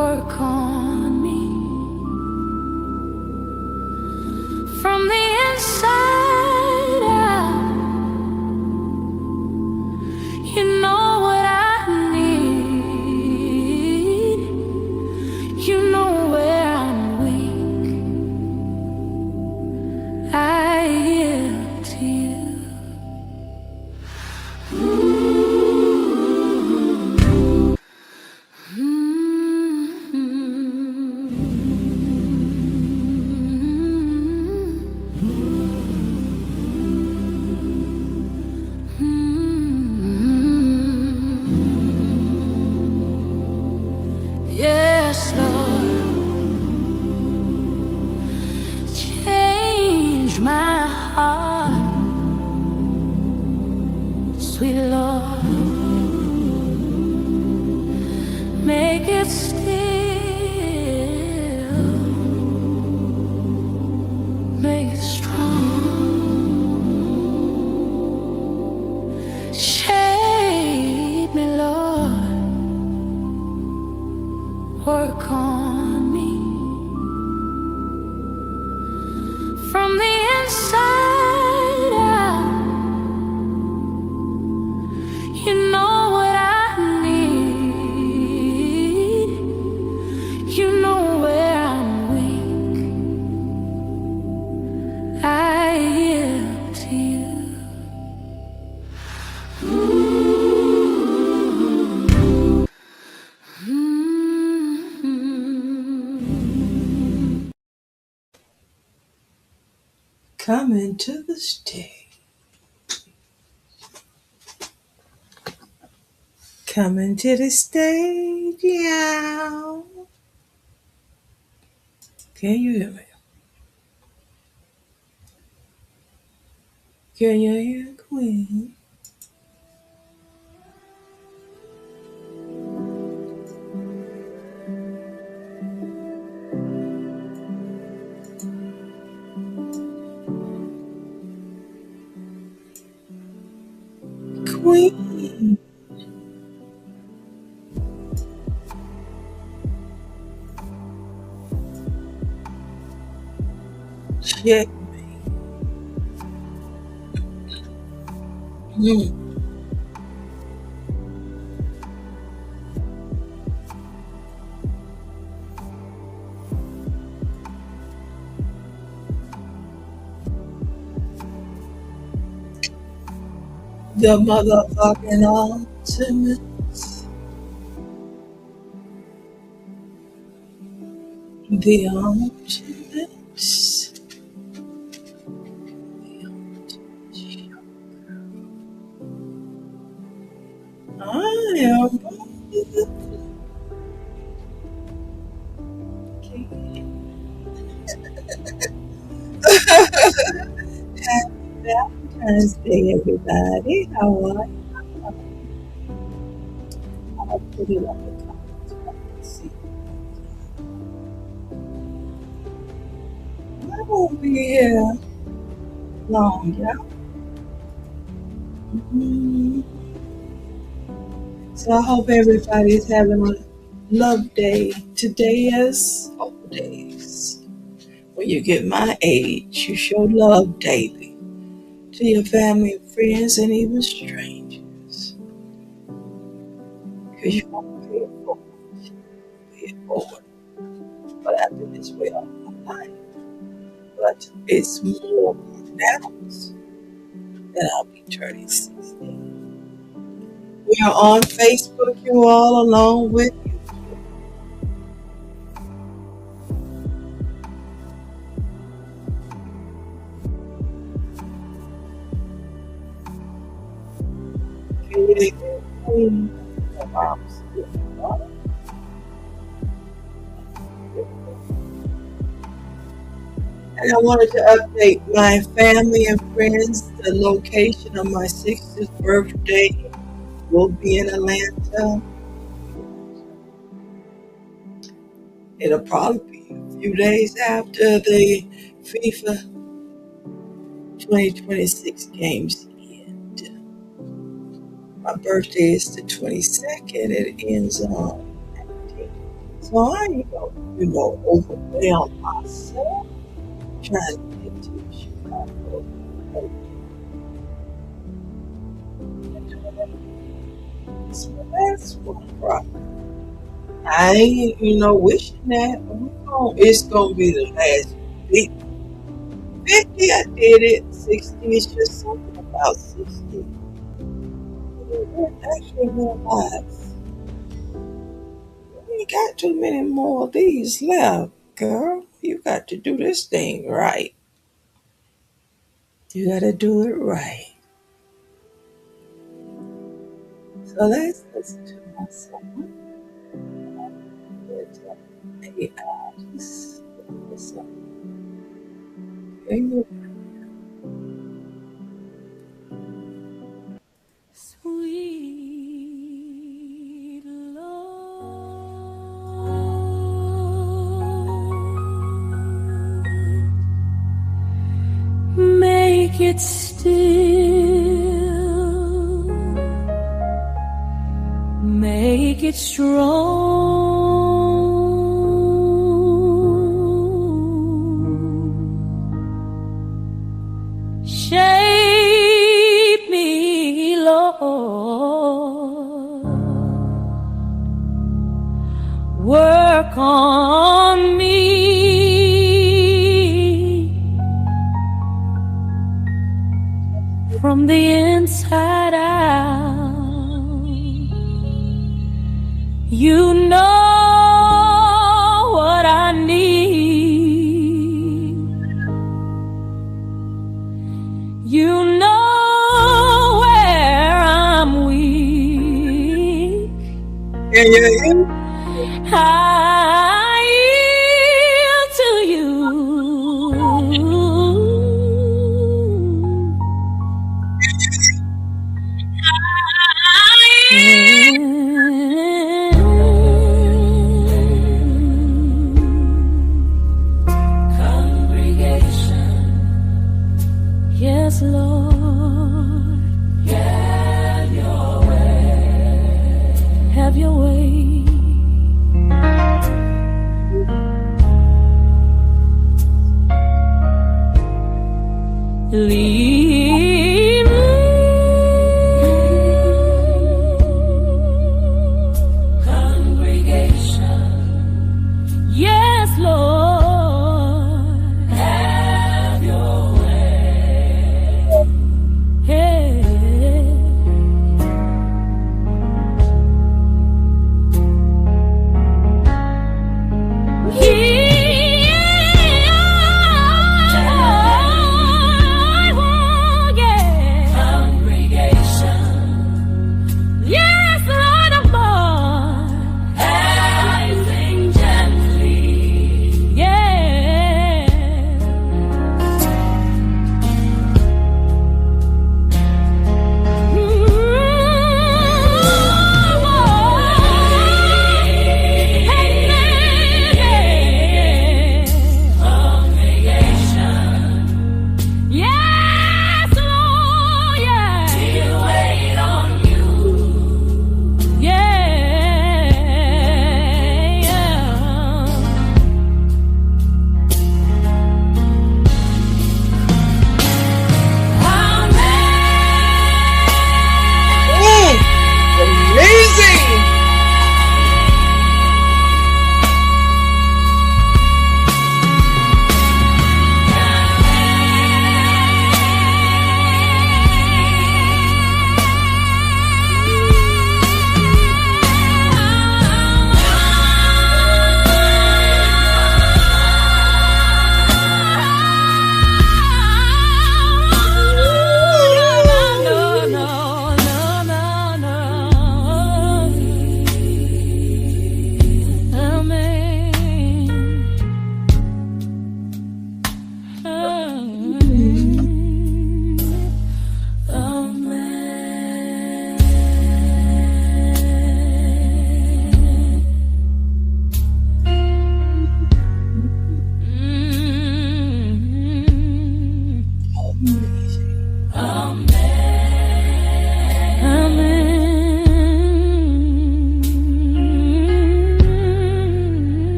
work on me from the inside out. You know what I need. You know where I'm weak. I yield to you. Yes, Lord, change my heart, sweet Lord, make it still, make it strong, shape me, Lord, work on me from the inside out. You know what I need. You know where I'm weak. I yield to you. Coming to the stage. Coming to the stage, yeah. Can you hear me? Can you hear Queen? Queen. Check. The motherfucking ultimate. The ultimate. I am the king. Happy Valentine's Day, everybody. How are you? I'll put it on the comments. I can see. I won't be here long, y'all. So I hope everybody's having a love day. Today is hope days. When you get my age, you show love daily to your family, friends, and even strangers. Because you want to pay it forward. Pay it forward. But I've been this way all my life. But it's more pronounced that I'll be turning 16. We are on Facebook, you all, along with you. And I wanted to update my family and friends. The location of my 60th birthday will be in Atlanta. It'll probably be a few days after the FIFA 2026 games end. My birthday is the 22nd. It ends on 19th. So I, overwhelm myself trying to get to Chicago. So that's one problem. I ain't, wishing that it's gonna be the last week. 50, I did it. 60 is just something about 60. It actually realize we ain't got too many more of these left, girl. You got to do this thing right. You got to do it right. So let's listen to my song. AI, just listen. Sweet Lord, make it still, make it strong. Shape me, Lord, work on me from the inside out. You know what I need. You know where I'm weak. I yield to you. Congregation, yes, Lord, have your way, have your way. Lead me, congregation, yes, Lord, have your way. Hey. I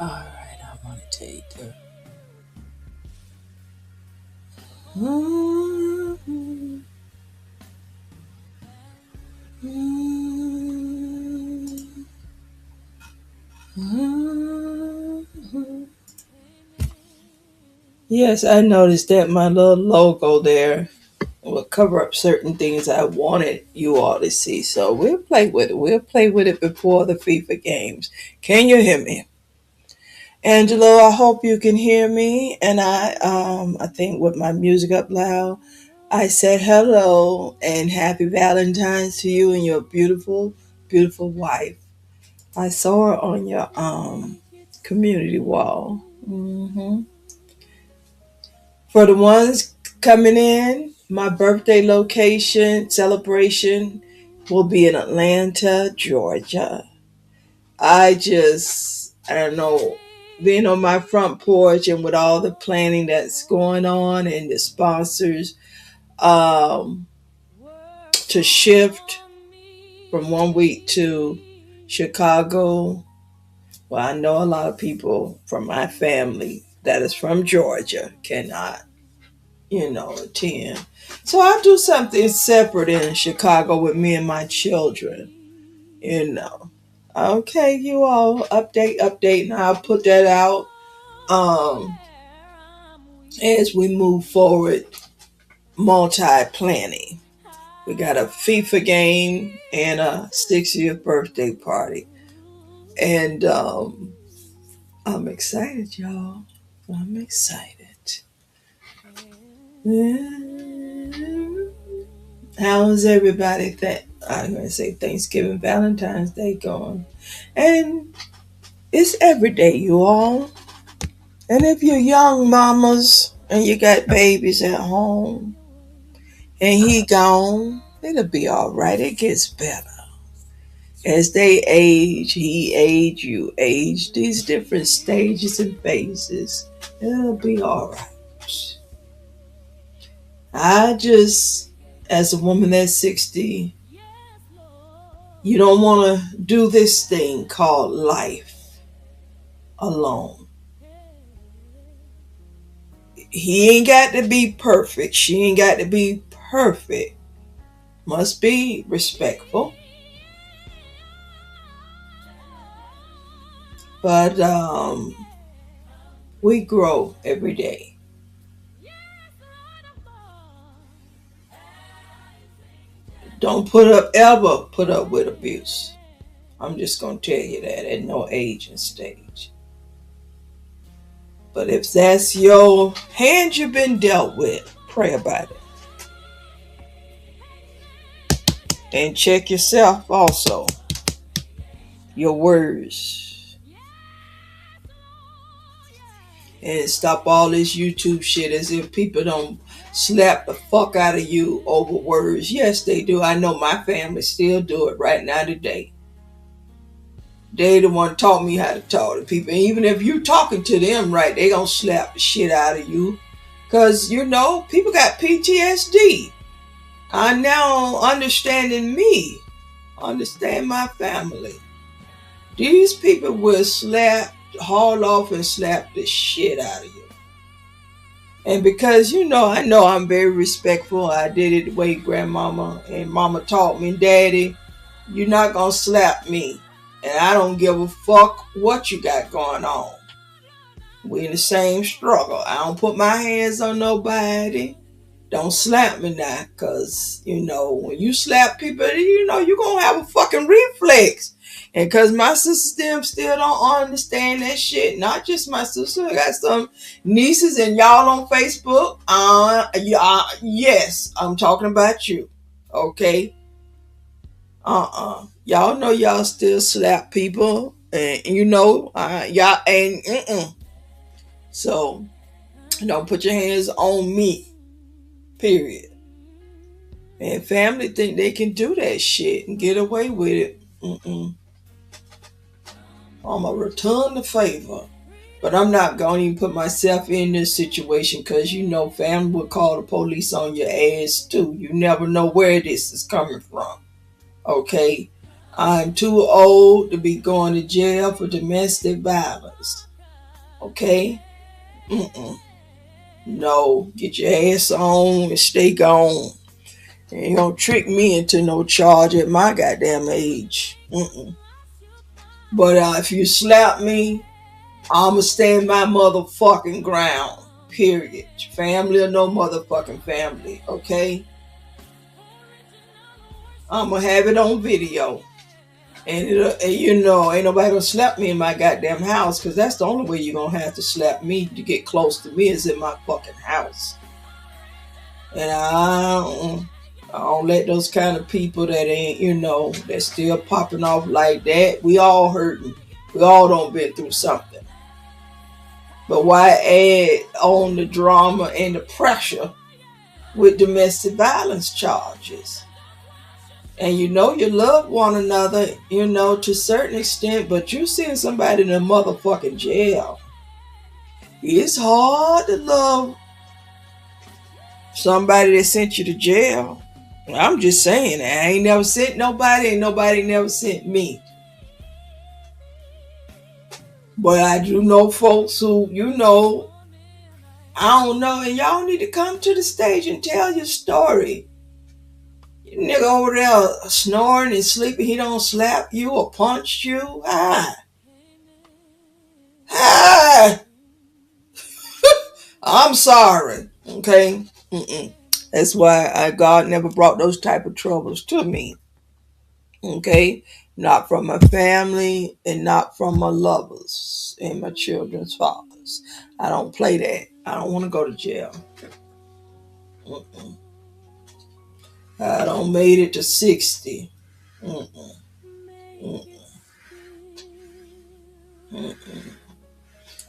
All right, I want to take the. Yes, I noticed that my little logo there will cover up certain things I wanted you all to see. So we'll play with it. We'll play with it before the FIFA games. Can you hear me? Angelo, I hope you can hear me. And I think with my music up loud, I said hello and happy Valentine's to you and your beautiful, beautiful wife. I saw her on your community wall. For the ones coming in, my birthday location celebration will be in Atlanta, Georgia. I don't know, being on my front porch and with all the planning that's going on and the sponsors, um, to shift from 1 week to Chicago. Well, I know a lot of people from my family that is from Georgia cannot, attend. So I'll do something separate in Chicago with me and my children, you know. Okay, you all update, and I'll put that out as we move forward, multi-planning. We got a FIFA game and a 60th birthday party. And I'm excited, y'all. I'm excited. How's everybody I'm going to say Thanksgiving, Valentine's Day going? And it's every day, you all. And if you're young mamas and you got babies at home and he gone, it'll be all right. It gets better. As they age, he age, you age, these different stages and phases, it'll be all right. As a woman that's 60, you don't want to do this thing called life alone. He ain't got to be perfect. She ain't got to be perfect. Must be respectful. But we grow every day. Don't ever put up with abuse. I'm just going to tell you that at no age and stage. But if that's your hand you've been dealt with, pray about it. And check yourself also. Your words. And stop all this YouTube shit as if people don't slap the fuck out of you over words. Yes, they do. I know my family still do it right now today. They the one taught me how to talk to people. And even if you talking to them right, they gonna slap the shit out of you. Because, people got PTSD. I'm now understanding me. Understand my family. These people will haul off and slap the shit out of you. And because, I know I'm very respectful. I did it the way grandmama and mama taught me. Daddy, you're not going to slap me. And I don't give a fuck what you got going on. We in the same struggle. I don't put my hands on nobody. Don't slap me now. Because, when you slap people, you're going to have a fucking reflex. And because my sisters them still don't understand that shit. Not just my sister. I got some nieces and y'all on Facebook. Yes, I'm talking about you. Okay? Y'all know y'all still slap people. And y'all ain't. So, don't put your hands on me. Period. And family think they can do that shit and get away with it. I'm going to return the favor. But I'm not going to even put myself in this situation because, family will call the police on your ass too. You never know where this is coming from. Okay? I'm too old to be going to jail for domestic violence. Okay? No, get your ass on and stay gone. You ain't gonna trick me into no charge at my goddamn age. But if you slap me, I'ma stand my motherfucking ground. Period. Family or no motherfucking family. Okay? I'ma have it on video. And ain't nobody gonna slap me in my goddamn house, because that's the only way you're gonna have to slap me to get close to me is in my fucking house. And I don't let those kind of people that ain't, that's still popping off like that. We all hurting. We all done been through something. But why add on the drama and the pressure with domestic violence charges? And you love one another, to a certain extent, but you seeing somebody in a motherfucking jail. It's hard to love somebody that sent you to jail. I'm just saying, I ain't never sent nobody, and nobody never sent me. But I do know folks who, I don't know, and y'all need to come to the stage and tell your story. Nigga over there snoring and sleeping, he don't slap you or punch you. I'm sorry. Okay? That's why God never brought those type of troubles to me. Okay? Not from my family and not from my lovers and my children's fathers. I don't play that. I don't want to go to jail. I don't made it to 60.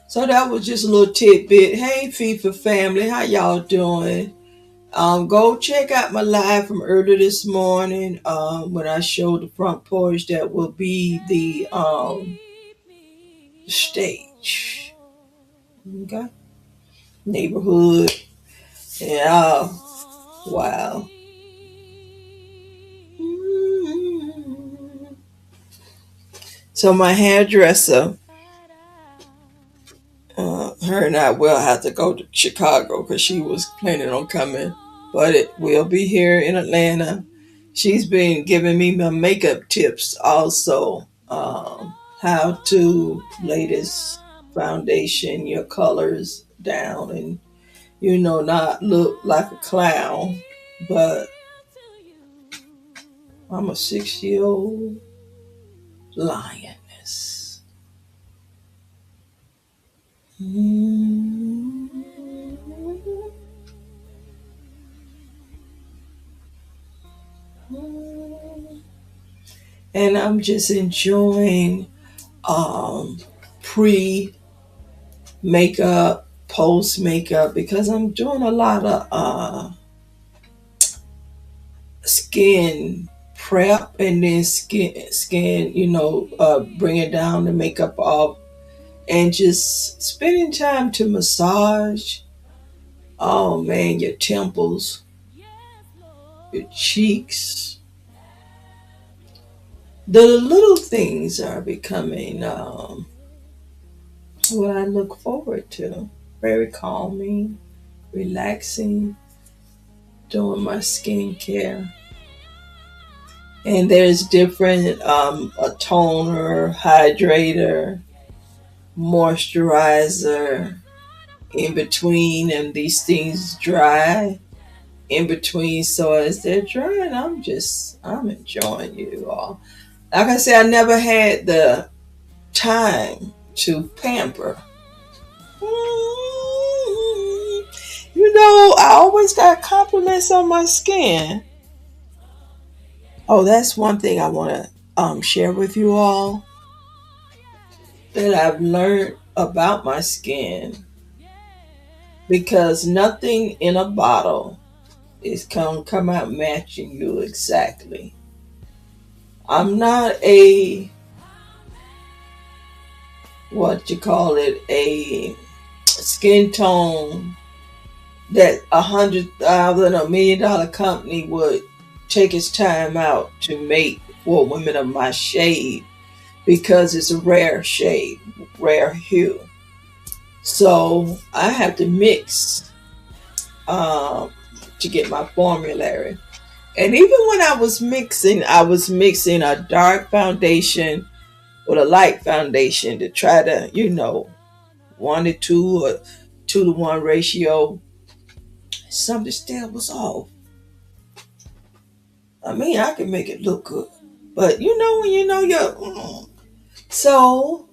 So that was just a little tidbit. Hey, FIFA family, how y'all doing? Go check out my live from earlier this morning when I showed the front porch. That will be the stage. Okay. Neighborhood. Yeah. Wow. So my hairdresser, her and I will have to go to Chicago because she was planning on coming, but it will be here in Atlanta. She's been giving me my makeup tips also, how to lay this foundation, your colors down, and not look like a clown. But I'm a 6-year-old lioness. And I'm just enjoying pre-makeup, post-makeup, because I'm doing a lot of skin prep and then skin, bringing down the makeup off and just spending time to massage. Oh man, your temples, your cheeks. The little things are becoming what I look forward to. Very calming, relaxing, doing my skincare. And there's different a toner, hydrator, moisturizer in between, and these things dry in between. So as they're drying, I'm enjoying you all. Like I said, I never had the time to pamper. I always got compliments on my skin. Oh, that's one thing I want to share with you all that I've learned about my skin, because nothing in a bottle is come out matching you exactly. I'm not a a skin tone that $100,000 $1 million company would take its time out to make for women of my shade, because it's a rare shade, rare hue. So I have to mix um, to get my formulary. And even when I was mixing a dark foundation with a light foundation to try to, 1 to 2 or 2 to 1 ratio. Something still was off. I mean, I can make it look good, but when you know your so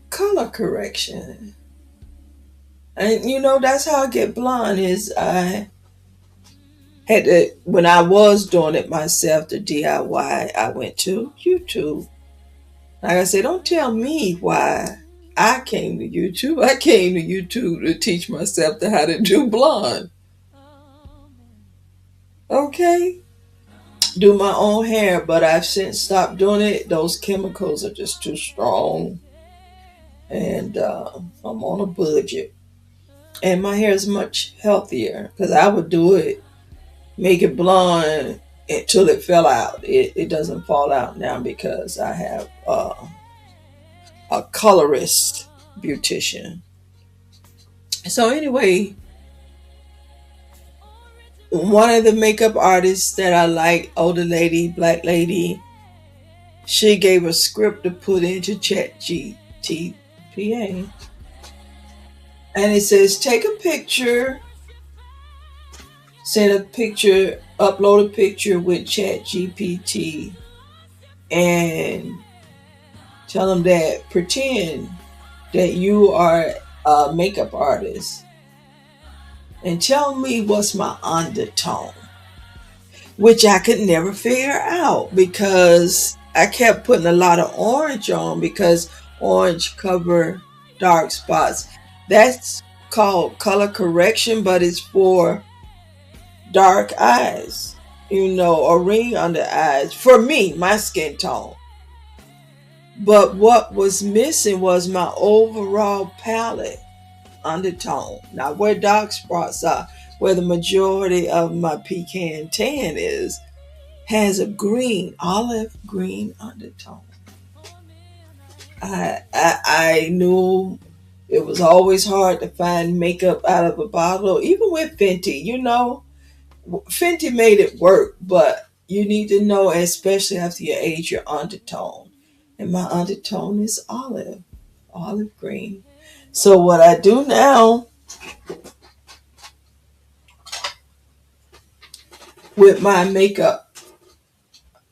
color correction, and that's how I get blonde. Is I had to when I was doing it myself, the DIY. I went to YouTube. Like I said, don't tell me why I came to YouTube. I came to YouTube to teach myself how to do blonde. Okay, do my own hair, but I've since stopped doing it. Those chemicals are just too strong, and I'm on a budget. And my hair is much healthier because I would do it, make it blonde until it fell out. It doesn't fall out now because I have a colorist beautician. So anyway, one of the makeup artists that I like, older lady, black lady, she gave a script to put into ChatGPT, and it says take a picture, send a picture, upload a picture with ChatGPT, and tell them that pretend that you are a makeup artist, and tell me what's my undertone, which I could never figure out because I kept putting a lot of orange on because orange cover dark spots. That's called color correction, but it's for dark eyes, or ring under eyes. For me, my skin tone. But what was missing was my overall palette undertone. Now, where dark spots are, where the majority of my pecan tan is, has a green, olive green undertone. I knew it was always hard to find makeup out of a bottle, even with Fenty. Fenty made it work, but you need to know, especially after you age, your undertone. And my undertone is olive green. So what I do now with my makeup,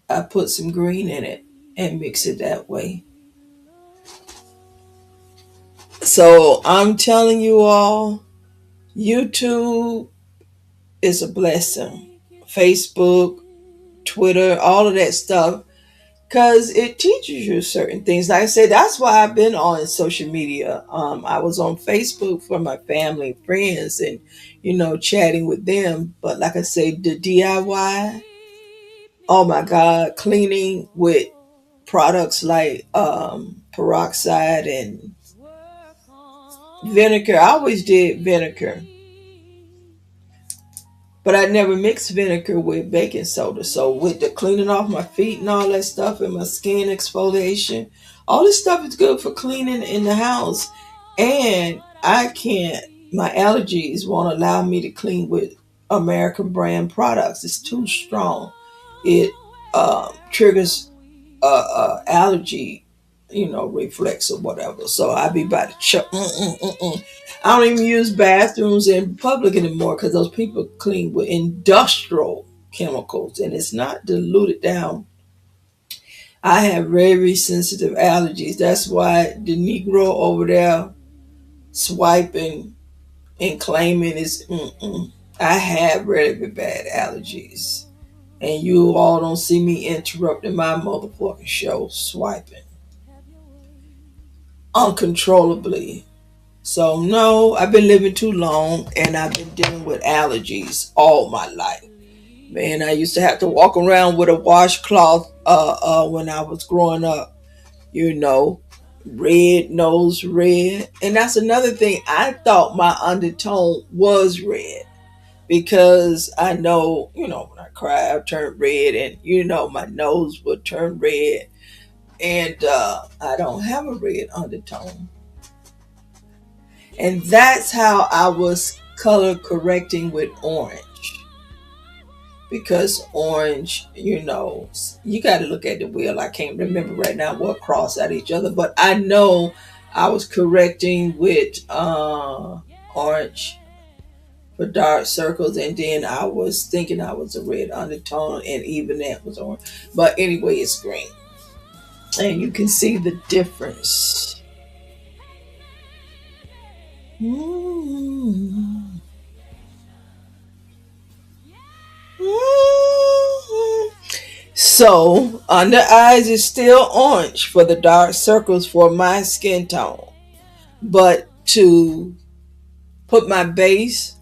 I put some green in it and mix it that way. So I'm telling you all, YouTube is a blessing. Facebook, Twitter, all of that stuff, because it teaches you certain things. Like I said, that's why I've been on social media. I was on Facebook for my family, friends, and chatting with them. But like I say, the DIY, oh my God, cleaning with products like peroxide and vinegar. I always did vinegar, but I never mixed vinegar with baking soda. So with the cleaning off my feet and all that stuff and my skin exfoliation, all this stuff is good for cleaning in the house. And I can't, my allergies won't allow me to clean with American brand products. It's too strong. It triggers allergy, reflex or whatever. So I be by the chuck. I don't even use bathrooms in public anymore because those people clean with industrial chemicals and it's not diluted down. I have very sensitive allergies. That's why the Negro over there swiping and claiming is. I have very bad allergies, and you all don't see me interrupting my motherfucking show swiping uncontrollably. So no, I've been living too long and I've been dealing with allergies all my life. Man, I used to have to walk around with a washcloth when I was growing up, you know, red, nose red. And that's another thing. I thought my undertone was red because I know, when I cry, I turn red and, my nose would turn red. And I don't have a red undertone. And that's how I was color correcting with orange. Because orange, you got to look at the wheel. I can't remember right now what cross at each other, but I know I was correcting with orange for dark circles, and then I was thinking I was a red undertone, and even that was orange. But anyway, it's green, and you can see the difference. Mm. Mm. So, under eyes is still orange for the dark circles for my skin tone. But to put my base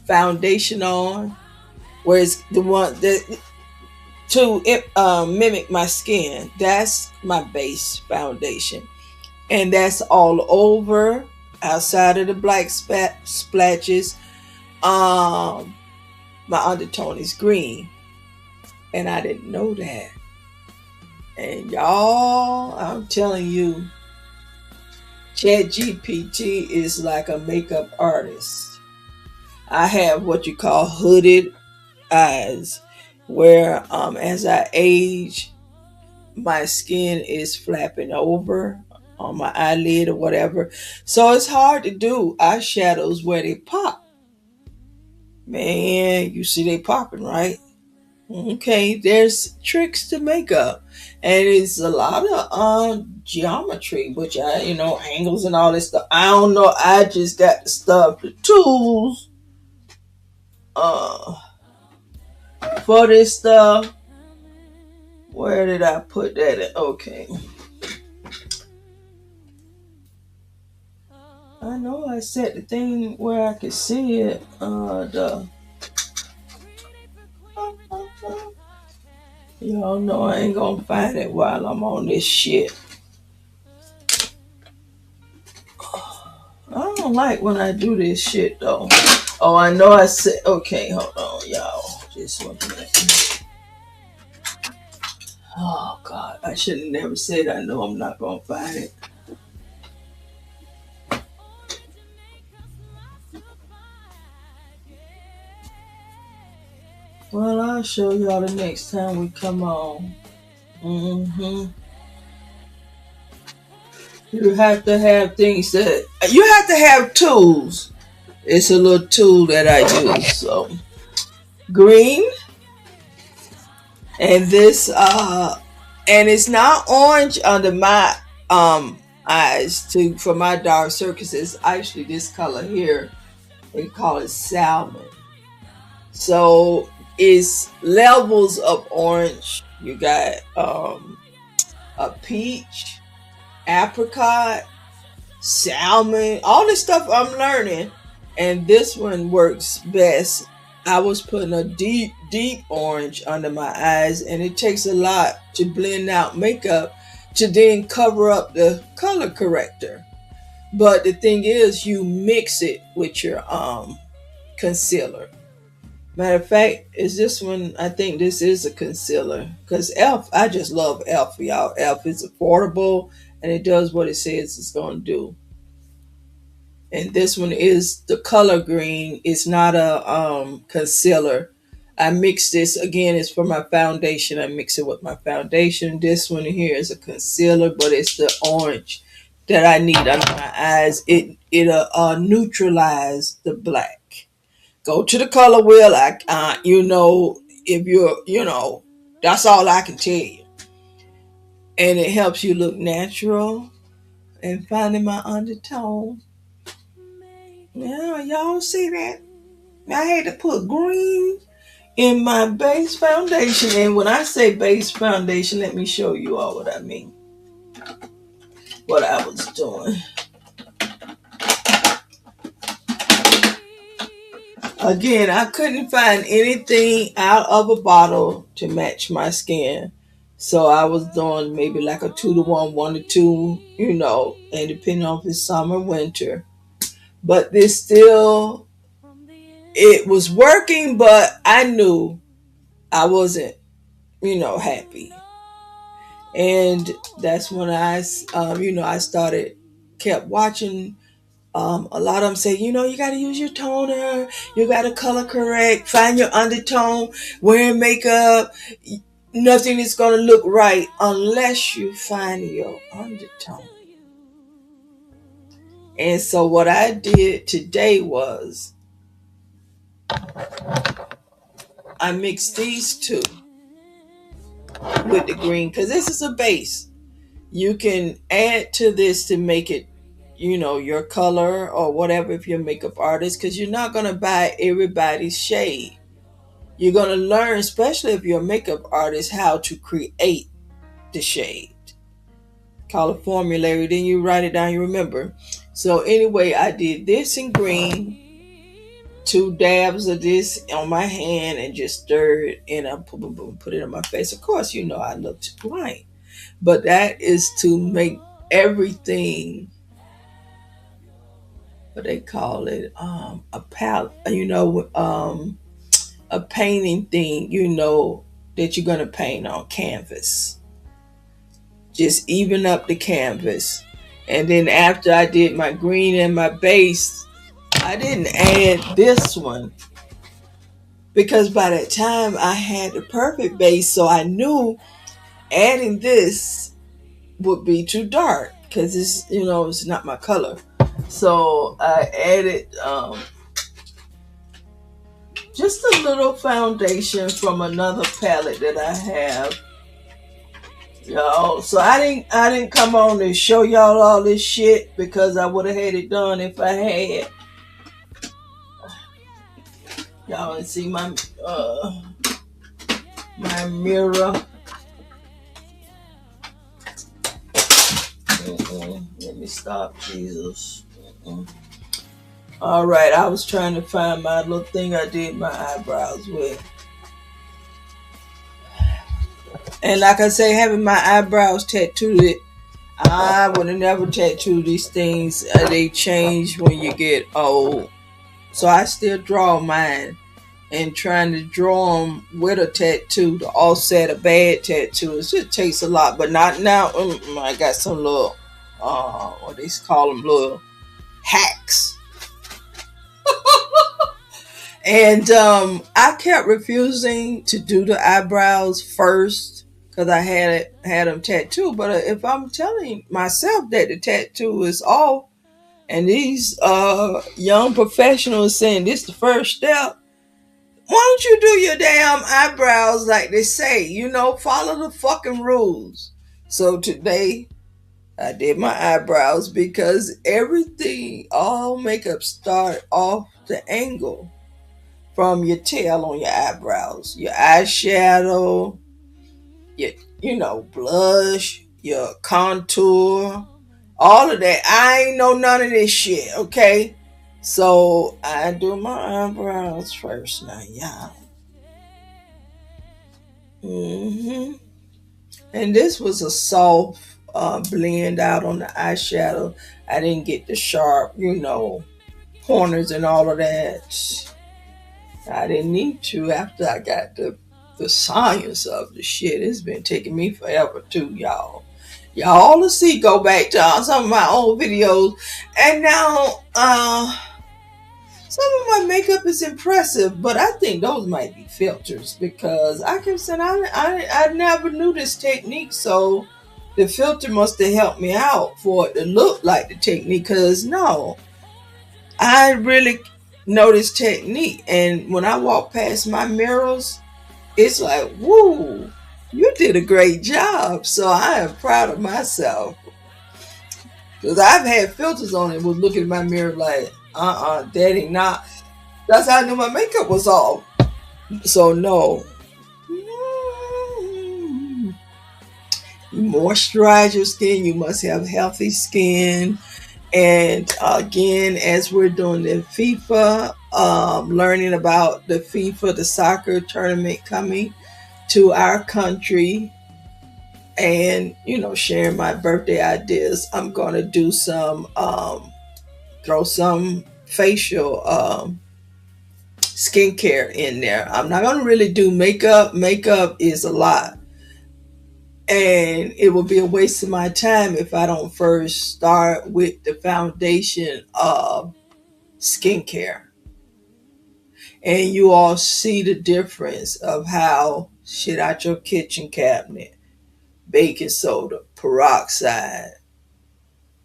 foundation on, whereas the one that to mimic my skin, that's my base foundation. And that's all over, outside of the black splatches. My undertone is green. And I didn't know that. And y'all, I'm telling you, ChatGPT is like a makeup artist. I have what you call hooded eyes, where as I age, my skin is flapping over on my eyelid or whatever. So it's hard to do eyeshadows where they pop. Man, you see they popping, right? Okay, there's tricks to makeup, and it's a lot of geometry, which angles and all this stuff. I don't know. I just got the stuff, the tools, uh, for this stuff. Where did I put that in? Okay, I know I set the thing where I could see it. Y'all know I ain't gonna find it while I'm on this shit. I don't like when I do this shit though. Oh, I know I said, okay, hold on, y'all. Just 1 minute. Oh, God, I should have never said I know I'm not going to find it. Well, I'll show y'all the next time we come on. You have to have things that, you have to have tools. It's a little tool that I use, so. Green. And this, and it's not orange under my eyes for my dark circles. It's actually this color here. They call it salmon. So it's levels of orange. You got a peach, apricot, salmon, all this stuff I'm learning. And this one works best. I was putting a deep orange under my eyes, and it takes a lot to blend out makeup to then cover up the color corrector. But the thing is, you mix it with your concealer. Matter of fact, is this one? I think this is a concealer, because Elf, I just love Elf, y'all. Elf is affordable, and it does what it says it's going to do. And this one is the color green. It's not a concealer. I mix this again. It's for my foundation. I mix it with my foundation. This one here is a concealer, but it's the orange that I need under my eyes. It'll neutralize the black. Go to the color wheel. If you're, that's all I can tell you. And it helps you look natural and finding my undertone. Yeah, y'all see that? I had to put green in my base foundation. And when I say base foundation, let me show you all what I mean. What I was doing. Again, I couldn't find anything out of a bottle to match my skin. So I was doing maybe like a 2-to-1, 1-to-2, and depending on if it's summer, winter. But this still, it was working, but I knew I wasn't, happy. And that's when I started, kept watching. A lot of them say, you got to use your toner, you got to color correct, find your undertone, wearing makeup. Nothing is going to look right unless you find your undertone. And so what I did today was I mixed these two with the green because this is a base. You can add to this to make it, your color or whatever if you're a makeup artist, because you're not going to buy everybody's shade. You're going to learn, especially if you're a makeup artist, how to create the shade. Call it formulary, then you write it down, you remember. So anyway, I did this in green, 2 dabs of this on my hand, and just stir it, and I put it on my face. Of course, I looked blind, but that is to make everything, what they call it, a palette, a painting thing, that you're going to paint on canvas. Just even up the canvas. And then after I did my green and my base, I didn't add this one because by that time I had the perfect base, so I knew adding this would be too dark because it's not my color. So I added just a little foundation from another palette that I have, y'all. So I didn't come on and show y'all all this shit because I would have had it done if I had. Y'all can see my mirror. Let me stop, Jesus. All right, I was trying to find my little thing I did my eyebrows with. And like I say, having my eyebrows tattooed, I would have never tattooed these things. They change when you get old. So I still draw mine, and trying to draw them with a tattoo to offset a bad tattoo. It just takes a lot, but not now. I got some little, what they call them, little hacks. And I kept refusing to do the eyebrows first because I had them tattooed. But if I'm telling myself that the tattoo is off, and these young professionals saying this is the first step, why don't you do your damn eyebrows like they say? Follow the fucking rules. So today I did my eyebrows because everything, all makeup start off the angle from your tail on your eyebrows, your eyeshadow, your blush, your contour, all of that. I ain't know none of this shit, okay? So I do my eyebrows first now, y'all. And this was a soft blend out on the eyeshadow. I didn't get the sharp, corners and all of that. I didn't need to after I got the science of the shit. It's been taking me forever too, y'all. Y'all to see, go back to some of my old videos. And now, some of my makeup is impressive, but I think those might be filters because I kept saying I never knew this technique, so the filter must have helped me out for it to look like the technique. Because no, I really know this technique, and when I walk past my mirrors, it's like, woo, you did a great job. So I am proud of myself because I've had filters on and was looking at my mirror like, that ain't not. That's how I knew my makeup was off. So no. You moisturize your skin. You must have healthy skin. And again, as we're doing the FIFA, learning about the FIFA, the soccer tournament coming to our country, and sharing my birthday ideas, I'm gonna do some throw some facial skincare in there. I'm not gonna really do makeup. Makeup is a lot. And it will be a waste of my time if I don't first start with the foundation of skincare. And you all see the difference of how shit out your kitchen cabinet, baking soda, peroxide,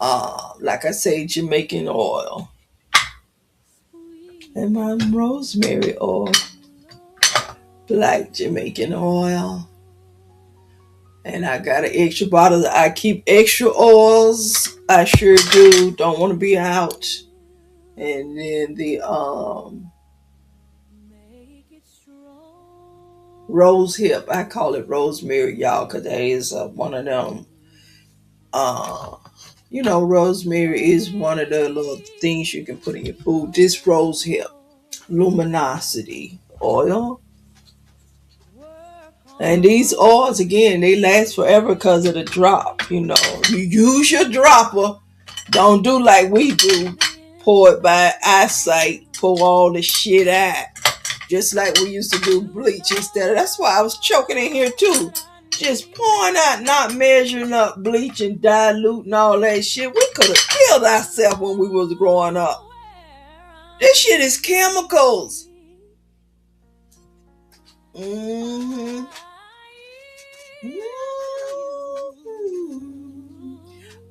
like I say, Jamaican oil, and my rosemary oil, black Jamaican oil. And I got an extra bottle. I keep extra oils. I sure do. Don't want to be out. And then the rose hip. I call it rosemary, y'all, because that is one of them. Uh, rosemary is one of the little things you can put in your food. This rose hip, luminosity oil. And these oils, again, they last forever because of the drop. You use your dropper. Don't do like we do. Pour it by eyesight. Pour all the shit out. Just like we used to do bleach instead of. That's why I was choking in here too. Just pouring out, not measuring up bleach and diluting all that shit. We could have killed ourselves when we was growing up. This shit is chemicals. Mm-hmm.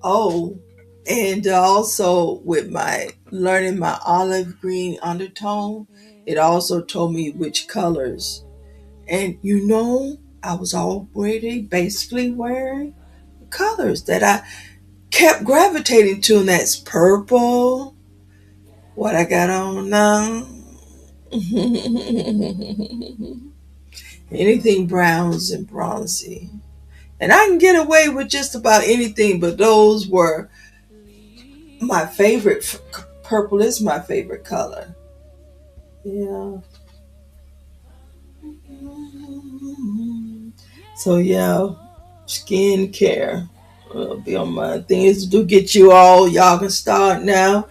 Oh, and also with my learning my olive green undertone, it also told me which colors. And I was already basically wearing colors that I kept gravitating to, and that's purple. What I got on now. Anything browns and bronzy. And I can get away with just about anything, but those were my favorite. Purple is my favorite color. Yeah. So yeah, skincare will be on my things to do. Get you all. Y'all can start now.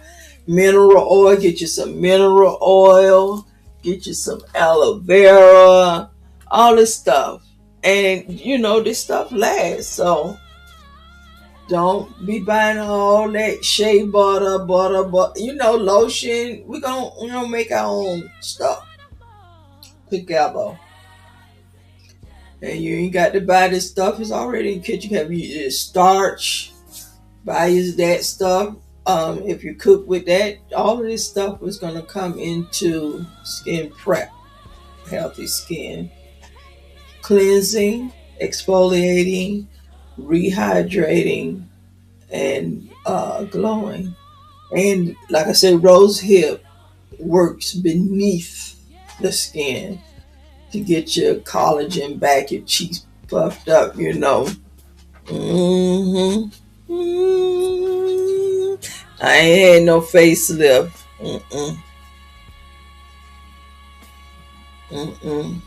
Mineral oil. Get you some mineral oil. Get you some aloe vera. All this stuff. And this stuff lasts. So don't be buying all that shea butter, lotion. We're gonna make our own stuff together. And you ain't got to buy this stuff. It's already in the kitchen. You have starch. Buy that stuff. If you cook with that, all of this stuff is gonna come into skin prep, healthy skin, cleansing, exfoliating, rehydrating, and glowing. And like I said, rose hip works beneath the skin to get your collagen back, your cheeks puffed up. Mm-hmm. I ain't had no facelift. Mm-mm. Mm-mm.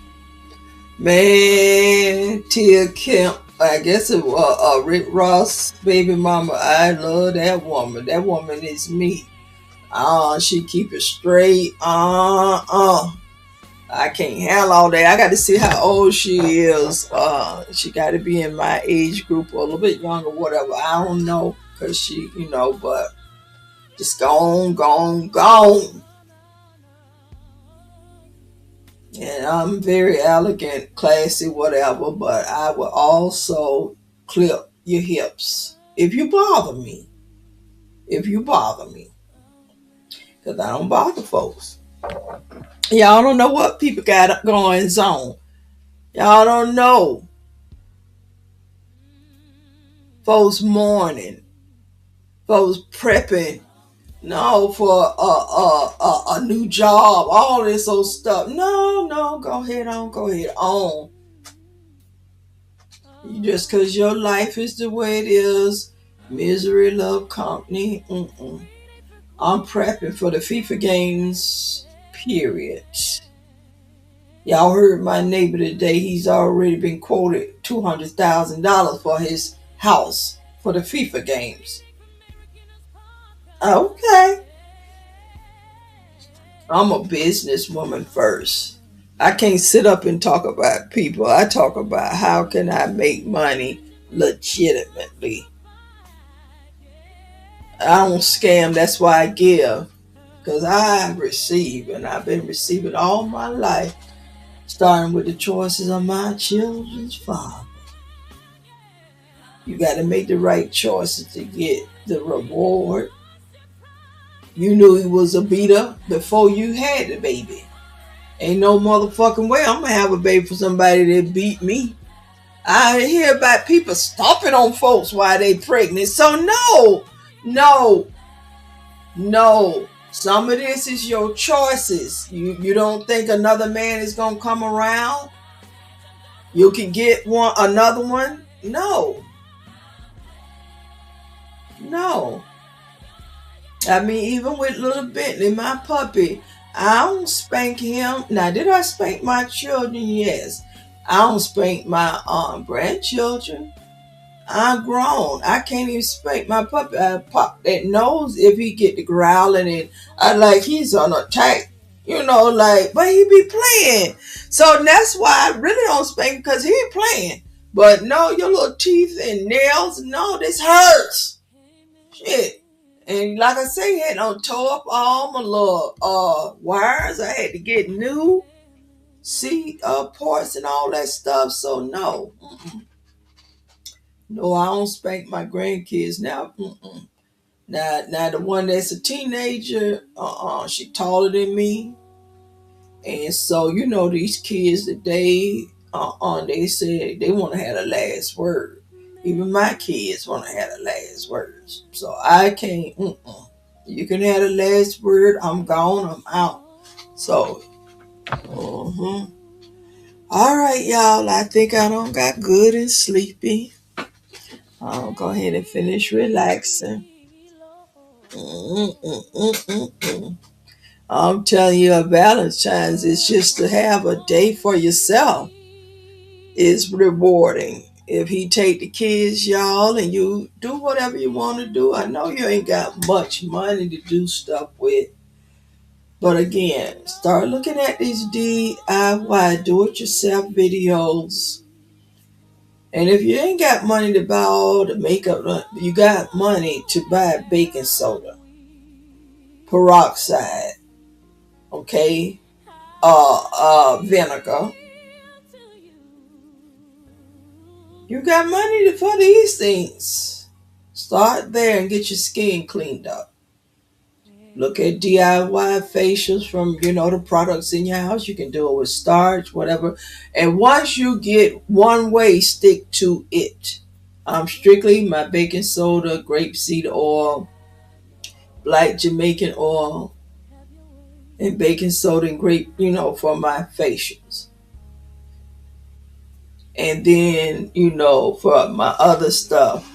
Man, Tia Kemp, I guess it was Rick Ross, baby mama. I love that woman. That woman is me. She keep it straight. I can't handle all that. I got to see how old she is. She got to be in my age group or a little bit younger, whatever. I don't know, cause she, but just gone. And I'm very elegant, classy, whatever. But I will also clip your hips if you bother me. Cause I don't bother folks. Y'all don't know what people got going on. Y'all don't know. Folks mourning. Folks prepping. No, for a new job. All this old stuff. No. Go ahead on. Just because your life is the way it is. Misery love company. Mm-mm. I'm prepping for the FIFA games. Period. Y'all heard my neighbor today. He's already been quoted $200,000 for his house for the FIFA games. Okay. I'm a businesswoman first. I can't sit up and talk about people. I talk about how can I make money legitimately. I don't scam. That's why I give. Because I receive, and I've been receiving all my life, starting with the choices of my children's father. You got to make the right choices to get the reward. You knew he was a beater before you had the baby. Ain't no motherfucking way I'm going to have a baby for somebody that beat me. I hear about people stomping on folks while they pregnant. So no. Some of this is your choices. You don't think another man is going to come around? You can get another one? No. I mean, even with little Bentley, my puppy, I don't spank him. Now, did I spank my children? Yes. I don't spank my grandchildren. I'm grown. I can't even spank my puppy. I pop that nose if he get to growling, and I like he's on attack. But he be playing. So that's why I really don't spank, because he playing. But no, your little teeth and nails, no, this hurts. Shit. And like I say, I had to tore up all my little wires. I had to get new seat ports and all that stuff. So no. No, I don't spank my grandkids now. Now the one that's a teenager, she taller than me. And so, these kids today, they said they want to have the last word. Even my kids want to have the last words. So I can't, You can have the last word. I'm gone. I'm out. So, all right, y'all. I think I done got good and sleepy. I'll go ahead and finish relaxing. I'm telling you, a Valentine's is just to have a day for yourself is rewarding. If he take the kids, y'all, and you do whatever you want to do. I know you ain't got much money to do stuff with. But again, start looking at these DIY, do-it-yourself videos. And if you ain't got money to buy all the makeup, you got money to buy baking soda, peroxide, okay, vinegar. You got money for these things. Start there and get your skin cleaned up. Look at DIY facials from, the products in your house. You can do it with starch, whatever. And once you get one way, stick to it. Strictly my baking soda, grapeseed oil, black Jamaican oil, and baking soda and grape, for my facials. And then, for my other stuff,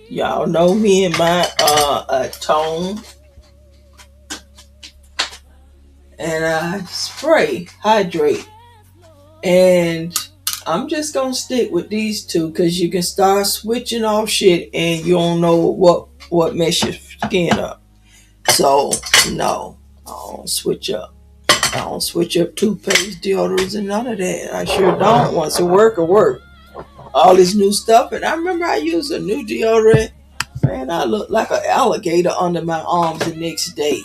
y'all know me and my tone. And I spray, hydrate. And I'm just going to stick with these two, because you can start switching off shit and you don't know what mess your skin up. So, no, I don't switch up. I don't switch up toothpaste, deodorants, and none of that. I sure don't. Once it work. All this new stuff. And I remember I used a new deodorant. Man, I looked like an alligator under my arms the next day.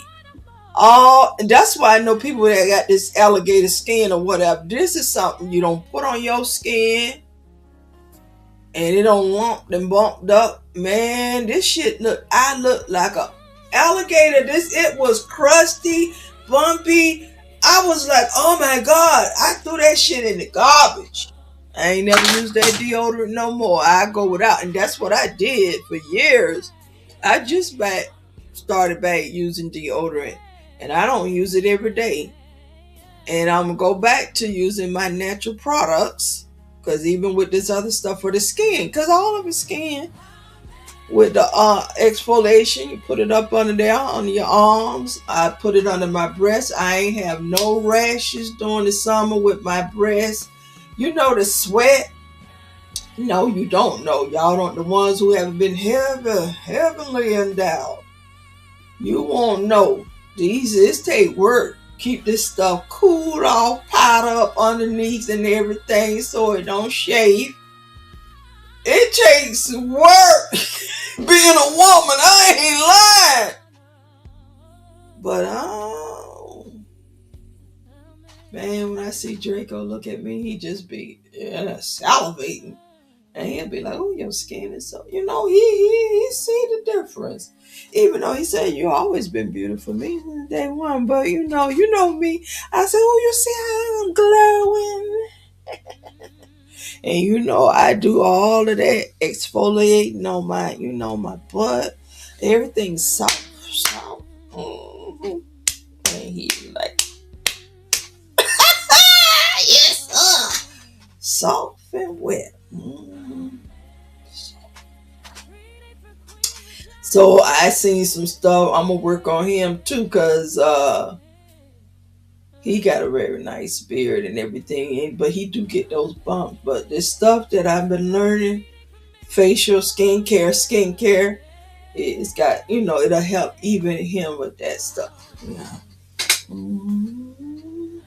That's why I know people that got this alligator skin or whatever. This is something you don't put on your skin, and it don't want them bumped up. Man, this shit I look like a alligator. It was crusty, bumpy. I was like, oh my God, I threw that shit in the garbage. I ain't never used that deodorant no more. I go without, and that's what I did for years. I just started back using deodorant. And I don't use it every day. And I'm going to go back to using my natural products. Because even with this other stuff for the skin. Because all of it's skin. With the exfoliation, you put it up under there on your arms. I put it under my breast. I ain't have no rashes during the summer with my breast. The sweat. No, you don't know. Y'all don't. The ones who haven't been heavenly endowed. You won't know. This take work. keep this stuff cooled off, powder up underneath and everything so it don't shave. It takes work being a woman. I ain't lying. But man, when I see Draco look at me, he just be salivating. And he'll be like, oh, your skin is so, he see the difference. Even though he said, you always been beautiful me since day one. But you know me. I said, oh, you see how I'm glowing? And I do all of that exfoliating on my, my butt. Everything's soft. Mm-hmm. And he like, yes, soft and wet. Mm-hmm. So I seen some stuff. I'm gonna work on him too, cause he got a very nice beard and everything, but he do get those bumps. But this stuff that I've been learning, facial skincare, it's got, it'll help even him with that stuff. Yeah. Mm-hmm.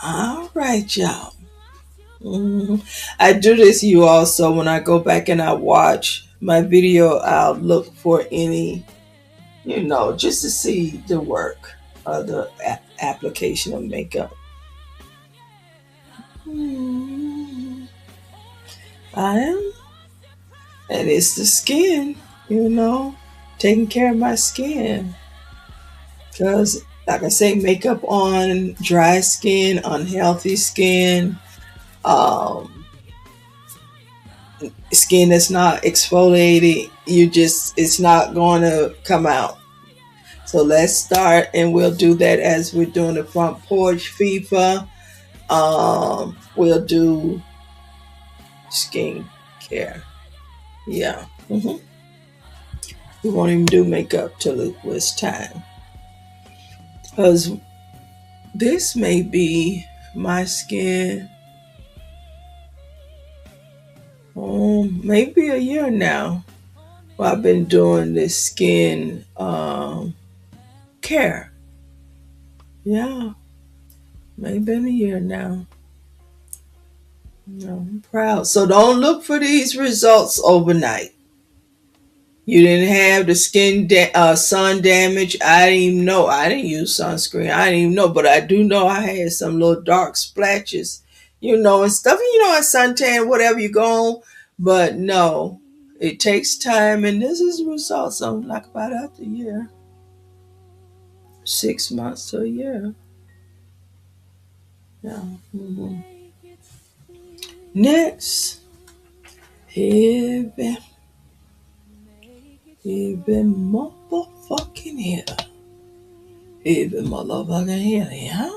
All right, y'all. Mm-hmm. I do this, you also, when I go back and I watch my video, I'll look for any, just to see the work of the application of makeup. I am. And it's the skin, taking care of my skin. Because, like I say, makeup on dry skin, unhealthy skin, skin that's not exfoliated, it's not going to come out. So let's start, and we'll do that as we're doing the front porch FIFA. We'll do skin care. Yeah. Mm-hmm. We won't even do makeup till it was time. Because this may be my skin maybe a year now. Well, I've been doing this skin care. Yeah. Maybe in a year now. I'm proud. So don't look for these results overnight. You didn't have the sun damage. I didn't even know. I didn't use sunscreen. I didn't even know. But I do know I had some little dark splatches, and stuff. A suntan, whatever you go on. But no, it takes time. And this is the results. I'm like about after a year. 6 months to a year. Yeah. Mm-hmm. Next. Even motherfucking here. Even motherfucking here, yeah.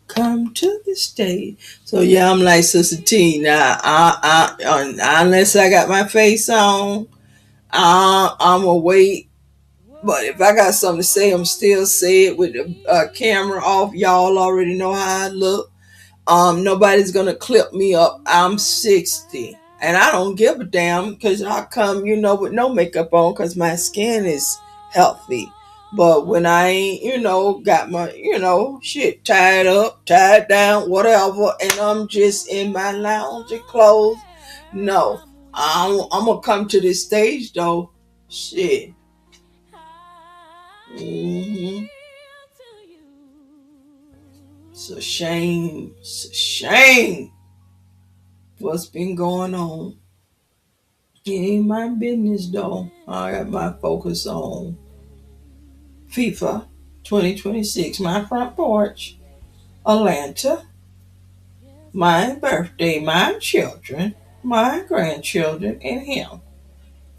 Come to the stage. So yeah, I'm like Sister T. Now, unless I got my face on, I'm gonna wait. But if I got something to say, I'm still say it with the camera off. Y'all already know how I look. Nobody's gonna clip me up. I'm 60. And I don't give a damn because I come, with no makeup on because my skin is healthy. But when I ain't, got my, shit tied up, tied down, whatever, and I'm just in my lounge clothes, no. I'm going to come to this stage, though. Shit. Mm-hmm. It's a shame. It's a shame. What's been going on? It ain't my business though. I got my focus on FIFA 2026, my front porch, Atlanta, my birthday, my children, my grandchildren, and him.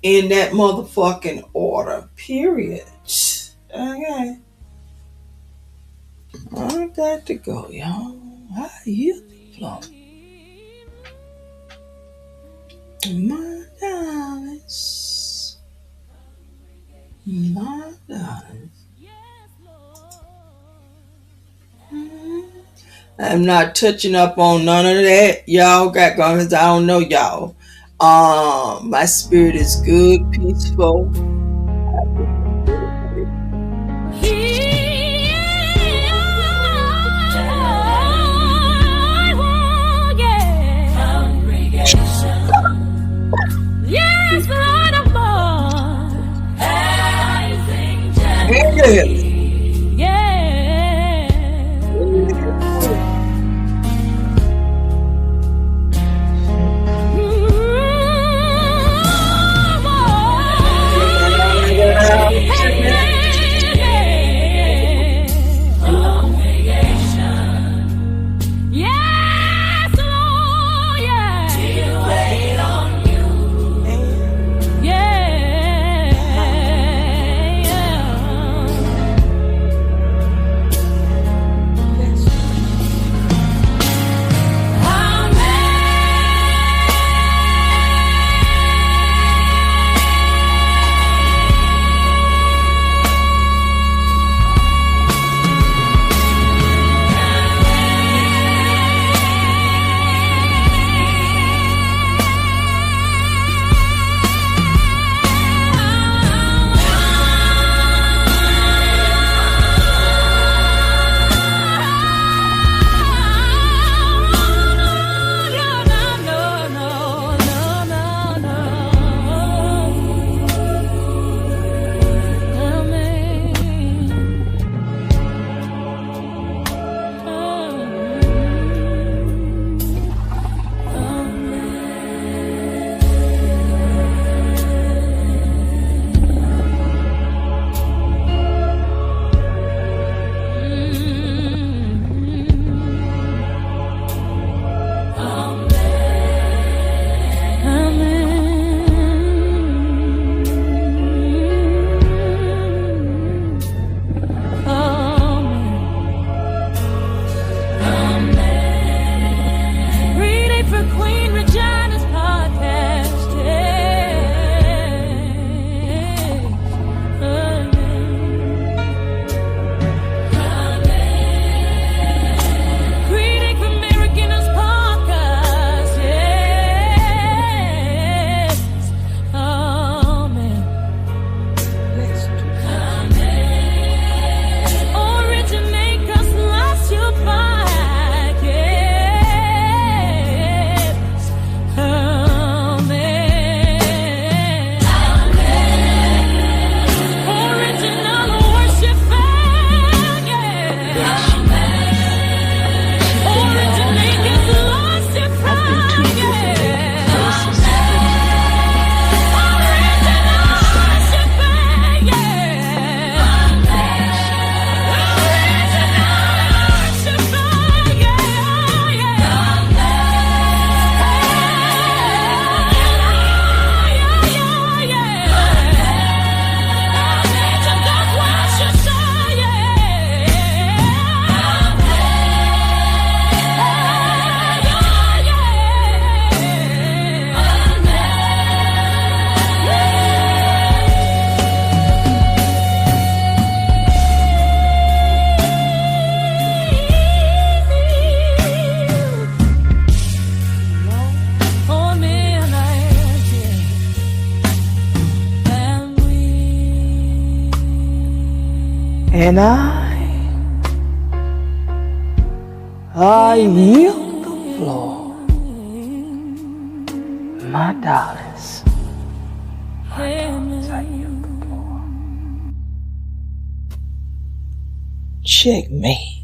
In that motherfucking order, period. Okay. I got to go, y'all. I hear the flow. My darlings. My darlings. I'm not touching up on none of that. Y'all got going because I don't know y'all. My spirit is good, peaceful. And I yield the floor, my darlings. My darlings, I yield the floor. Checkmate.